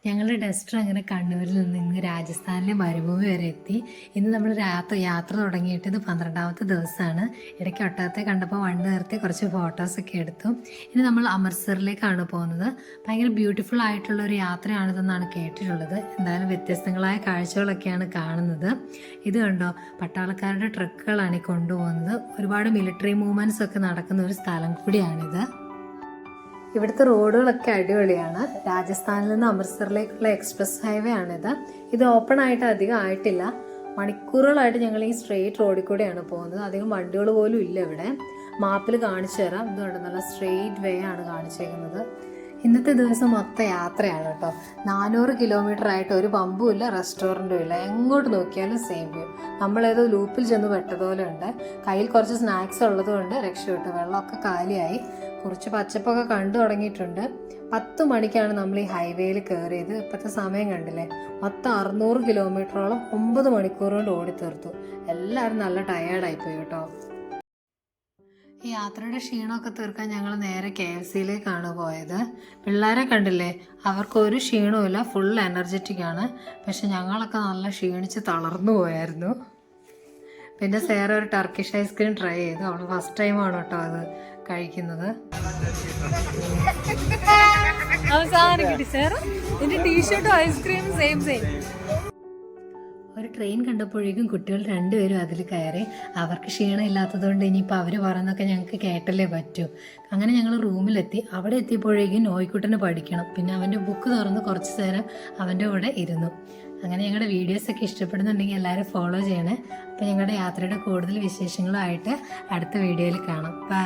ഞങ്ങളുടെ ഡസ്റ്റർ അങ്ങനെ കണ്ണൂരിൽ നിന്ന് ഇന്ന് രാജസ്ഥാനിലെ മരുഭൂമി വരെ എത്തി. ഇന്ന് നമ്മൾ യാത്ര തുടങ്ങിയിട്ട് ഇത് 12ാമത്തെ ദിവസമാണ്. ഇടയ്ക്ക് ഒട്ടകത്തെ കണ്ടപ്പോൾ വണ്ടി നിർത്തി കുറച്ച് ഫോട്ടോസൊക്കെ എടുത്തു. ഇനി നമ്മൾ അമൃത്സറിലേക്കാണ് പോകുന്നത്. ഭയങ്കര ബ്യൂട്ടിഫുൾ ആയിട്ടുള്ള ഒരു യാത്രയാണിതെന്നാണ് കേട്ടിട്ടുള്ളത്. എന്തായാലും വ്യത്യസ്തങ്ങളായ കാഴ്ചകളൊക്കെയാണ് കാണുന്നത്. ഇത് കണ്ടോ, പട്ടാളക്കാരുടെ ട്രക്കുകളാണ് ഈ കൊണ്ടുപോകുന്നത്. ഒരുപാട് മിലിറ്ററി മൂവ്മെൻറ്റ്സ് ഒക്കെ നടക്കുന്ന ഒരു സ്ഥലം കൂടിയാണിത്. ഇവിടുത്തെ റോഡുകളൊക്കെ അടിപൊളിയാണ്. രാജസ്ഥാനിൽ നിന്ന് അമൃത്സറിലേക്കുള്ള എക്സ്പ്രസ് ഹൈവേ ആണിത്. ഇത് ഓപ്പൺ ആയിട്ട് അധികം ആയിട്ടില്ല. മണിക്കൂറുകളായിട്ട് ഞങ്ങൾ ഈ സ്ട്രെയിറ്റ് റോഡിൽ കൂടെയാണ് പോകുന്നത്. അധികം വണ്ടികൾ പോലും ഇല്ല ഇവിടെ. മാപ്പിൽ കാണിച്ചു തരാം. ഇതുകൊണ്ട് നല്ല സ്ട്രെയിറ്റ് വേ ആണ് കാണിച്ചേക്കുന്നത്. ഇന്നത്തെ ദിവസം മൊത്തം യാത്രയാണ് കേട്ടോ. 400 കിലോമീറ്റർ ആയിട്ട് ഒരു പമ്പും ഇല്ല, റെസ്റ്റോറൻറ്റും ഇല്ല. എങ്ങോട്ട് നോക്കിയാലും സെയിം വ്യൂ. നമ്മളേതോ ലൂപ്പിൽ ചെന്ന് പെട്ടതുപോലെ ഉണ്ട്. കയ്യിൽ കുറച്ച് സ്നാക്സ് ഉള്ളതുകൊണ്ട് രക്ഷപ്പെട്ടു. വെള്ളമൊക്കെ കാലിയായി. കുറച്ച് പച്ചപ്പൊക്കെ കണ്ടു തുടങ്ങിയിട്ടുണ്ട്. 10 മണിക്കാണ് നമ്മൾ ഈ ഹൈവേയിൽ കയറിയത്. ഇപ്പോഴത്തെ സമയം കണ്ടില്ലേ, മൊത്തം 600 കിലോമീറ്ററോളം 9 മണിക്കൂർ കൊണ്ട് ഓടിത്തീർത്തു. എല്ലാവരും നല്ല ടയേർഡായിപ്പോയി കേട്ടോ. ഈ യാത്രയുടെ ക്ഷീണമൊക്കെ തീർക്കാൻ ഞങ്ങൾ നേരെ KFCയിലേക്കാണ് പോയത്. പിള്ളേരെ കണ്ടില്ലേ, അവർക്കൊരു ക്ഷീണവുമില്ല, ഫുൾ എനർജറ്റിക് ആണ്. പക്ഷെ ഞങ്ങളൊക്കെ നല്ല ക്ഷീണിച്ച് തളർന്നു പോയായിരുന്നു. പിന്നെ സേറ ഒരു ടർക്കിഷ് ഐസ്ക്രീം ട്രൈ ചെയ്തു. അവൾ ഫസ്റ്റ് ടൈമാണ് കേട്ടോ അത് കഴിക്കുന്നത്. അവസാനം കിട്ടി സേറ. എന്റെ ടീഷർട്ടും ഐസ്ക്രീമും സെയിം. ഒരു ട്രെയിൻ കണ്ടപ്പോഴേക്കും കുട്ടികൾ 2 പേരും അതിൽ കയറി. അവർക്ക് ക്ഷീണം ഇല്ലാത്തതുകൊണ്ട് ഇനിയിപ്പോൾ അവർ പറയുന്നതൊക്കെ ഞങ്ങൾക്ക് കേട്ടല്ലേ പറ്റൂ. അങ്ങനെ ഞങ്ങൾ റൂമിലെത്തി. അവിടെ എത്തിയപ്പോഴേക്കും നോയ്ക്കുട്ടന് പഠിക്കണം. പിന്നെ അവൻ്റെ ബുക്ക് തുറന്ന് കുറച്ച് നേരം അവൻ്റെ കൂടെ ഇരുന്നു. അങ്ങനെ ഞങ്ങളുടെ വീഡിയോസൊക്കെ ഇഷ്ടപ്പെടുന്നുണ്ടെങ്കിൽ എല്ലാവരും ഫോളോ ചെയ്യണേ. അപ്പോൾ ഞങ്ങളുടെ യാത്രയുടെ കൂടുതൽ വിശേഷങ്ങളുമായിട്ട് അടുത്ത വീഡിയോയിൽ കാണാം. ബൈ.